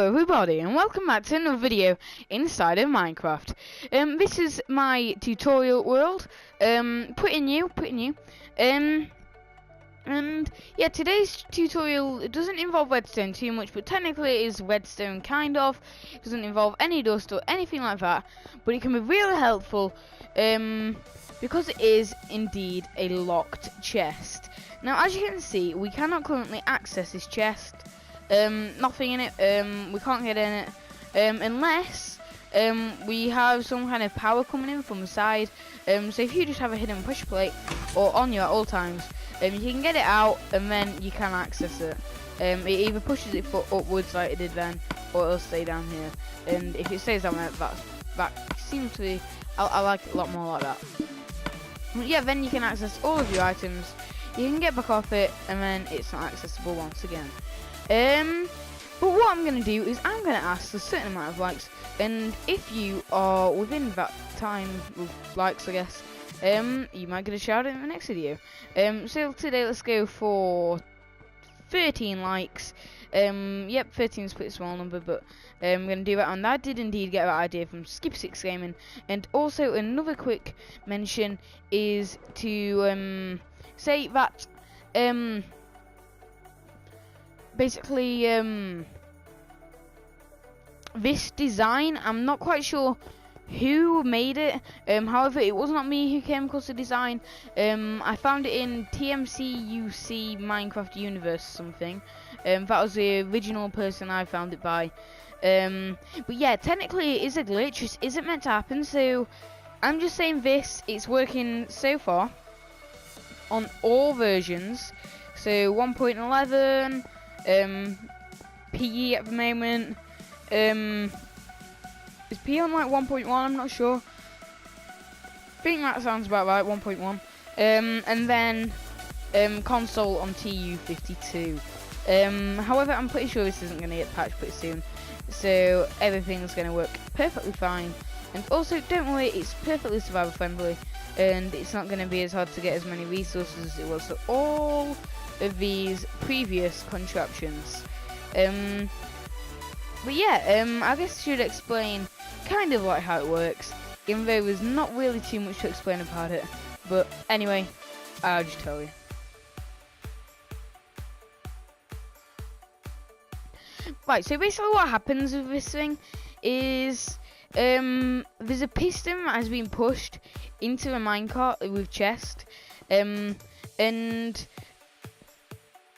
Hello everybody and welcome back to another video inside of Minecraft. This is my tutorial world. Pretty new. And yeah, today's tutorial, it doesn't involve redstone too much, but technically it is redstone kind of. It doesn't involve any dust or anything like that, but it can be really helpful because it is indeed a locked chest. Now, as you can see, we cannot currently access this chest. Nothing in it. We can't get in it unless we have some kind of power coming in from the side. So if you just have a hidden push plate or on you at all times, you can get it out and then you can access it. It either pushes it upwards like it did then, or it'll stay down here. And if it stays down there, that seems to be, I like it a lot more like that. But yeah, then you can access all of your items. You can get back off it, and then it's not accessible once again. But what I'm going to do is I'm going to ask a certain amount of likes, and if you are within that time of likes, I guess, you might get a shout out in the next video. So today let's go for 13 likes. Yep, 13 is a pretty small number, but I'm going to do that, and I did indeed get that idea from Skip6 Gaming. And also another quick mention is to say that basically this design, I'm not quite sure who made it. However, it was not me who came across the design. I found it in TMCUC Minecraft Universe something. That was the original person I found it by. But yeah, technically it is a glitch. It isn't meant to happen, so I'm just saying this. It's working so far on all versions. So 1.11, PE at the moment. Is P on like 1.1? I'm not sure. I think that sounds about right, 1.1. And then console on TU52. However, I'm pretty sure this isn't going to get patched pretty soon, so everything's going to work perfectly fine. And also, don't worry, it's perfectly survival friendly, and it's not going to be as hard to get as many resources as it was for all of these previous contraptions. But yeah, I guess I should explain kind of like how it works, even though there's not really too much to explain about it. But anyway, I'll just tell you. Right, so basically what happens with this thing is there's a piston that has been pushed into the minecart with chest, and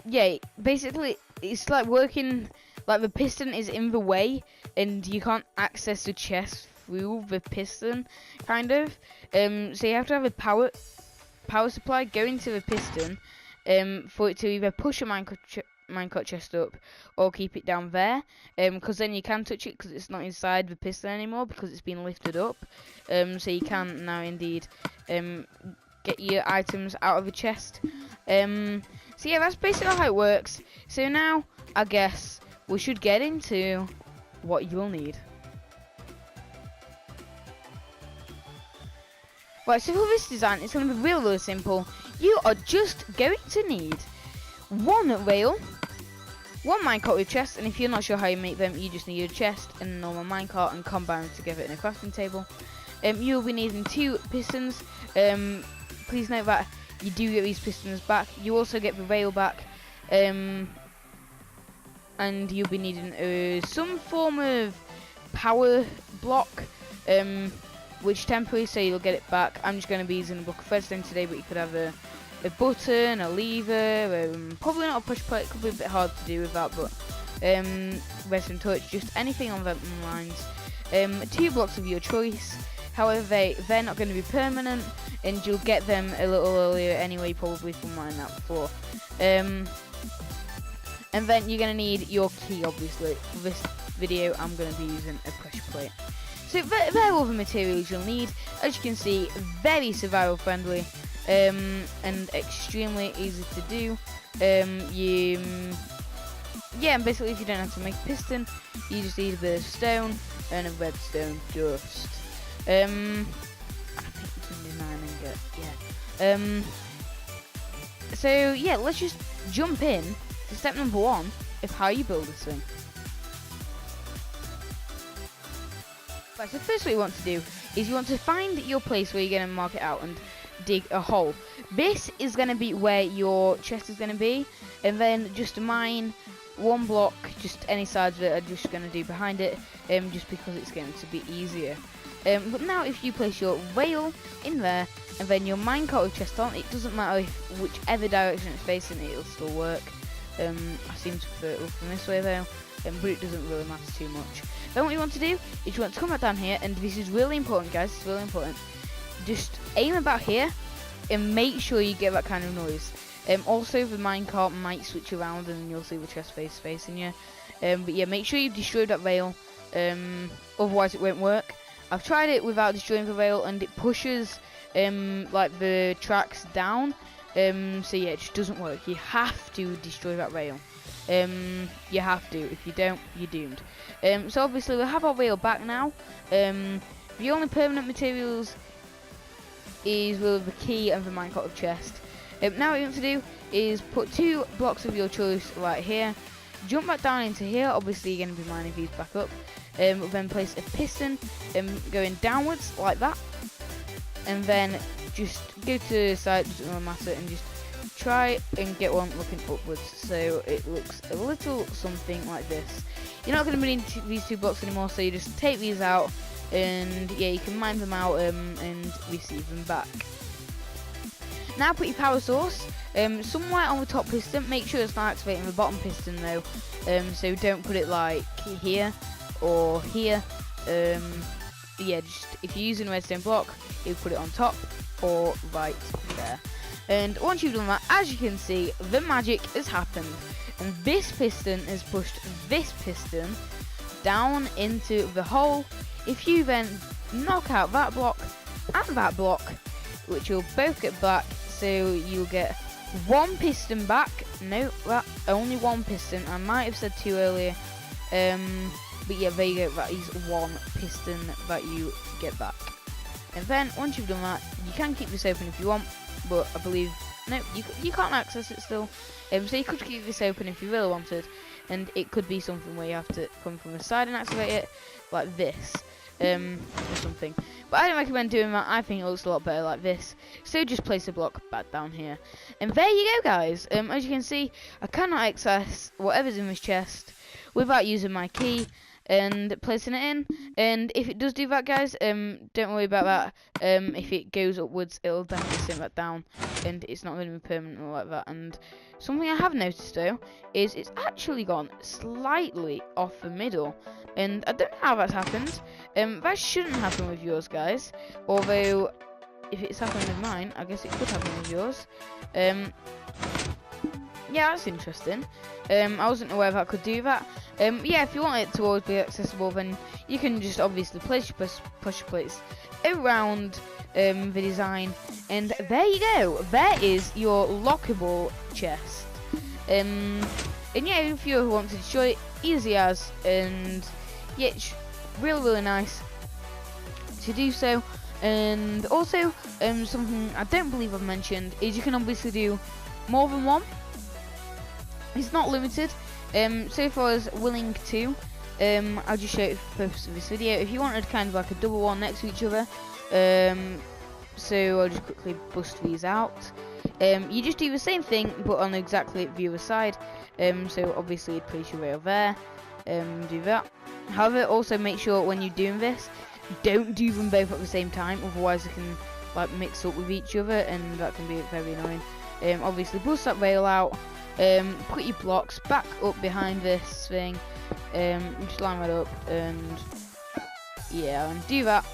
yeah, basically it's like working like the piston is in the way and you can't access the chest through the piston, kind of. So you have to have a power supply go into the piston for it to either push a minecart chest up or keep it down there, because then you can touch it because it's not inside the piston anymore because it's been lifted up. So you can now indeed get your items out of the chest. So yeah, that's basically how it works. So now I guess we should get into what you will need. Right, so for this design, it's going to be really simple. You are just going to need one rail, one minecart with chest, and if you're not sure how you make them, you just need a chest and a normal minecart and combine them together in a crafting table. You'll be needing 2 pistons. Please note that you do get these pistons back. You also get the rail back. And you'll be needing some form of power block, which temporary, so you'll get it back. I'm just going to be using a block of redstone today, but you could have a button, a lever, probably not a push plate. It could be a bit hard to do with that, but redstone torch, just anything on them lines. 2 blocks of your choice. However, they're not going to be permanent, and you'll get them a little earlier anyway, probably from mine that before. And then you're going to need your key, obviously. For this video, I'm going to be using a pressure plate. So there are all the materials you'll need. As you can see, very survival friendly, and extremely easy to do. Yeah, and basically if you don't have to make a piston, you just need a bit of stone and a redstone dust. I think it's 29 ingot, yeah. So yeah, let's just jump in to step number 1 of how you build this thing. Right, so first what you want to do is you want to find your place where you're going to mark it out and dig a hole. This is going to be where your chest is going to be, and then just mine one block, just any sides that are just going to do behind it, just because it's going to be easier. But now if you place your rail in there and then your minecart with chest on, it doesn't matter whichever direction it's facing, it'll still work. I seem to prefer it from this way though, but it doesn't really matter too much. Then what you want to do is you want to come back down here, and this is really important, guys, it's really important. Just aim about here and make sure you get that kind of noise. Also the minecart might switch around and you'll see the chest face facing you. But yeah, make sure you destroy that rail, otherwise it won't work. I've tried it without destroying the rail and it pushes like the tracks down. So yeah, it just doesn't work. You have to destroy that rail. You have to. If you don't, you're doomed. So obviously we'll have our rail back now. The only permanent materials is with the key and the minecart chest. Now what you want to do is put 2 blocks of your choice right here. Jump back down into here. Obviously you're going to be mining these back up. Then place a piston going downwards like that. And then just go to the side, doesn't really matter, and just try and get one looking upwards, so it looks a little something like this. You're not going to need these 2 blocks anymore, so you just take these out, and yeah, you can mine them out and receive them back. Now put your power source somewhere on the top piston. Make sure it's not activating the bottom piston though, so don't put it like here or here. Yeah, just if you're using a redstone block, you put it on top or right there. And once you've done that, as you can see, the magic has happened, and this piston has pushed this piston down into the hole. If you then knock out that block and that block, which you'll both get back, so you'll get 1 piston back. No, that only 1 piston. I might have said 2 earlier. But yeah, there you go, that is 1 piston that you get back. And then, once you've done that, you can keep this open if you want, but I believe, no, you can't access it still. So you could keep this open if you really wanted, and it could be something where you have to come from the side and activate it, like this, or something. But I don't recommend doing that. I think it looks a lot better like this. So just place a block back down here. And there you go, guys. As you can see, I cannot access whatever's in this chest without using my key and placing it in. And if it does do that, guys, don't worry about that. If it goes upwards, it'll definitely sink back down, and it's not going to be permanent or like that. And something I have noticed though is it's actually gone slightly off the middle, and I don't know how that's happened. That shouldn't happen with yours, guys, although if it's happening with mine, I guess it could happen with yours. Yeah, that's interesting. I wasn't aware that could do that. Yeah, if you want it to always be accessible, then you can just obviously place your pressure plates around the design, and there you go. There is your lockable chest. And yeah, if you want to destroy it, easy as, and yeah, it's really nice to do so. And also, something I don't believe I've mentioned is you can obviously do more than one. It's not limited, so far as willing to. I'll just show it for the purpose of this video. If you wanted kind of like a double one next to each other, so I'll just quickly bust these out. You just do the same thing, but on exactly the other side. So obviously you'd place your rail there, do that. However, also make sure when you're doing this, don't do them both at the same time, otherwise they can like mix up with each other, and that can be very annoying. Obviously bust that rail out. Put your blocks back up behind this thing, just line that up, and yeah, and do that,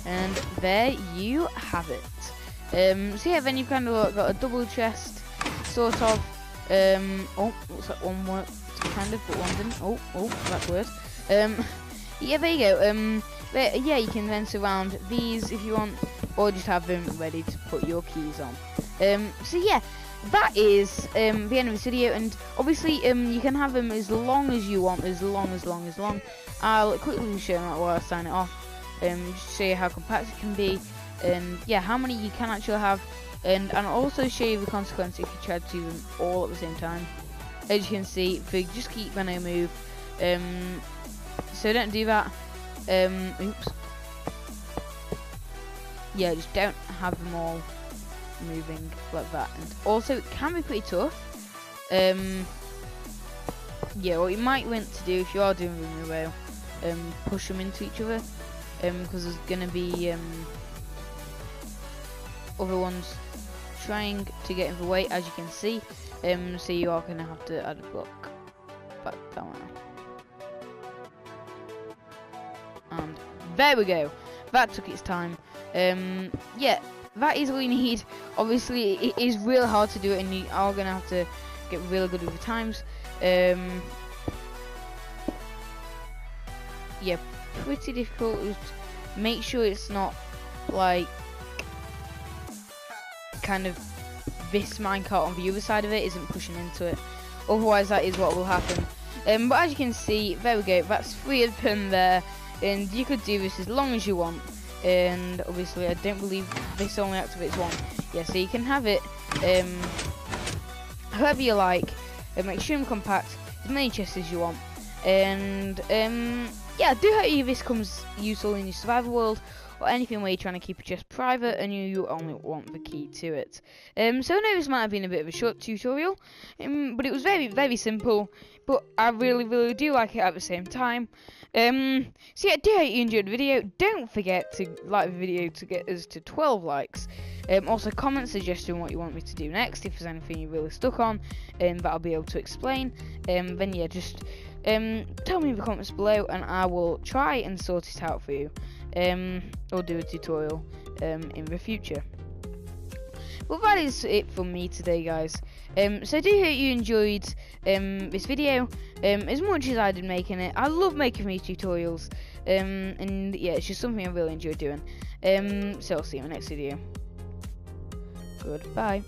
and there you have it. So yeah, then you've kind of got a double chest, sort of. Oh, looks like one worked, kind of, but one didn't. Oh, that's weird. Yeah, there you go. Yeah, you can then surround these if you want, or just have them ready to put your keys on. So yeah, that is the end of this video, and obviously you can have them as long as you want, as long. I'll quickly show you while I sign it off, just to show you how compact it can be, and yeah, how many you can actually have, and I'll also show you the consequence if you try to do them all at the same time. As you can see, they just keep when I move, so don't do that. Oops. Yeah, just don't have them all moving like that. And also, it can be pretty tough. Yeah, what you might want to do if you are doing really well, push them into each other, because there's gonna be other ones trying to get in the way, as you can see. So you are gonna have to add a block back down. And there we go. That took its time. Yeah, that is all you need. Obviously, it is real hard to do it, and you are gonna have to get really good with the times. Yeah, pretty difficult. Just make sure it's not like kind of this minecart on the other side of it isn't pushing into it. Otherwise, that is what will happen. But as you can see, there we go. That's 3 of them there, and you could do this as long as you want. And obviously, I don't believe this only activates 1. Yeah, so you can have it however you like. Extreme compact, as many chests as you want. And yeah, I do hope this comes useful in your survival world, or anything where you're trying to keep a chest private and you only want the key to it. So I know this might have been a bit of a short tutorial, but it was very, very simple, but I really, really do like it at the same time. So yeah, I do hope you enjoyed the video. Don't forget to like the video to get us to 12 likes. Also, comment suggesting what you want me to do next, if there's anything you're really stuck on, that I'll be able to explain. Then yeah, just tell me in the comments below, and I will try and sort it out for you, or do a tutorial in the future. Well, that is it from me today, guys. So I do hope you enjoyed this video as much as I did making it. I love making these tutorials, and yeah, it's just something I really enjoy doing. So I'll see you in the next video. Goodbye.